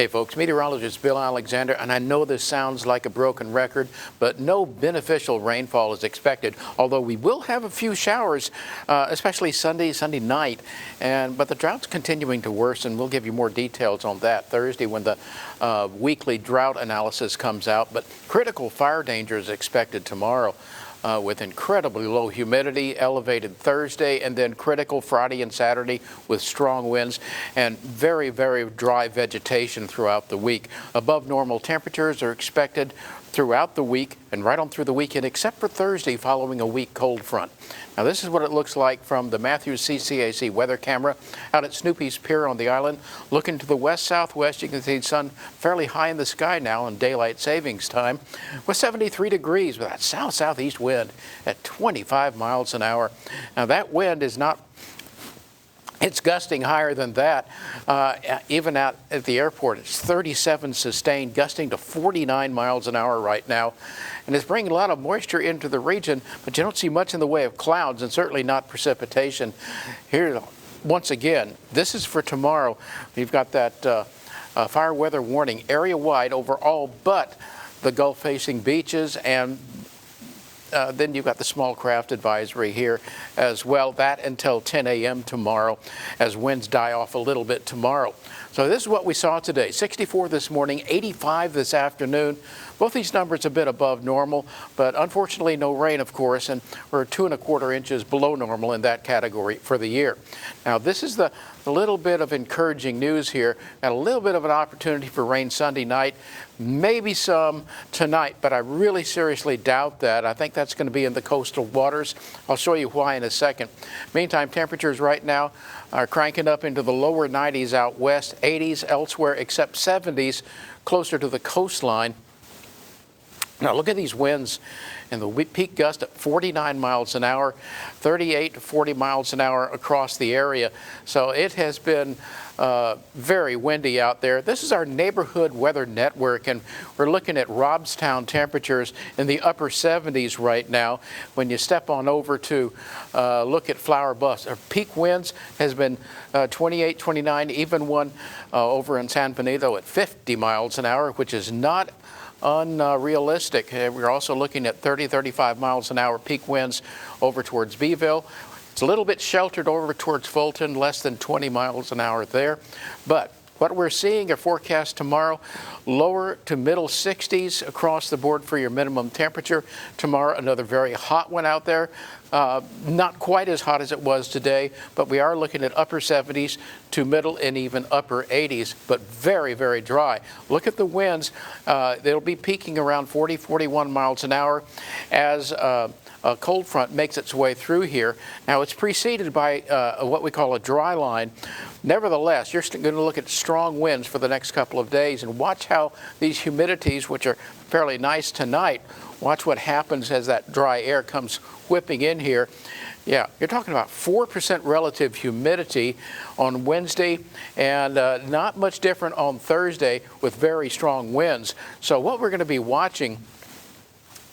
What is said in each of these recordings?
Hey folks, meteorologist Bill Alexander, and I know this sounds like a broken record, but no beneficial rainfall is expected, although we will have a few showers, especially Sunday night, but the drought's continuing to worsen. We'll give you more details on that Thursday when the weekly drought analysis comes out, but critical fire danger is expected tomorrow. With incredibly low humidity, elevated Thursday, and then critical Friday and Saturday with strong winds and very, very dry vegetation throughout the week. Above normal temperatures are expected throughout the week and right on through the weekend, except for Thursday following a weak cold front. Now, this is what it looks like from the Matthews CCAC weather camera out at Snoopy's Pier on the island. Looking to the west-southwest, you can see the sun fairly high in the sky now in daylight savings time with 73 degrees with that south-southeast wind at 25 miles an hour. Now, that wind is not It's gusting higher than that. Even out at the airport, it's 37 sustained, gusting to 49 miles an hour right now. And it's bringing a lot of moisture into the region, but you don't see much in the way of clouds and certainly not precipitation. Here, once again, this is for tomorrow. We've got that fire weather warning area-wide over all but the Gulf-facing beaches, and then you've got the small craft advisory here as well. That until 10 a.m. tomorrow as winds die off a little bit tomorrow. So this is what we saw today. 64 this morning, 85 this afternoon. Both these numbers a bit above normal, but unfortunately no rain, of course, and we're 2¼ inches below normal in that category for the year. Now, this is the little bit of encouraging news here, and a little bit of an opportunity for rain Sunday night, maybe some tonight, but I really seriously doubt that. I think that's going to be in the coastal waters. I'll show you why in a second. Meantime, temperatures right now are cranking up into the lower 90s out west, 80s elsewhere except 70s closer to the coastline. Now look at these winds and the peak gust at 49 miles an hour, 38 to 40 miles an hour across the area. So it has been very windy out there. This is our neighborhood weather network, and we're looking at Robstown temperatures in the upper 70s right now. When you step on over to look at Flower Bluff, our peak winds has been 28, 29, even one over in San Benito at 50 miles an hour, which is not unrealistic. We're also looking at 30, 35 miles an hour peak winds over towards Beeville. It's a little bit sheltered over towards Fulton, less than 20 miles an hour there. But what we're seeing, a forecast tomorrow, lower to middle 60s across the board for your minimum temperature. Tomorrow, another very hot one out there. Not quite as hot as it was today, but we are looking at upper 70s to middle and even upper 80s, but very, very dry. Look at the winds. They'll be peaking around 40, 41 miles an hour as a cold front makes its way through here. Now, it's preceded by what we call a dry line. Nevertheless, you're going to look at strong winds for the next couple of days and watch how these humidities, which are fairly nice tonight, watch what happens as that dry air comes whipping in here. Yeah, you're talking about 4% relative humidity on Wednesday and not much different on Thursday with very strong winds. So what we're going to be watching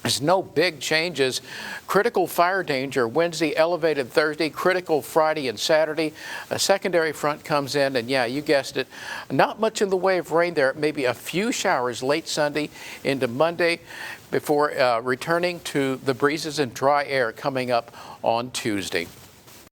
is no big changes. Critical fire danger Wednesday, elevated Thursday, critical Friday and Saturday. A secondary front comes in, and yeah, you guessed it, not much in the way of rain there. Maybe a few showers late Sunday into Monday before returning to the breezes and dry air coming up on Tuesday.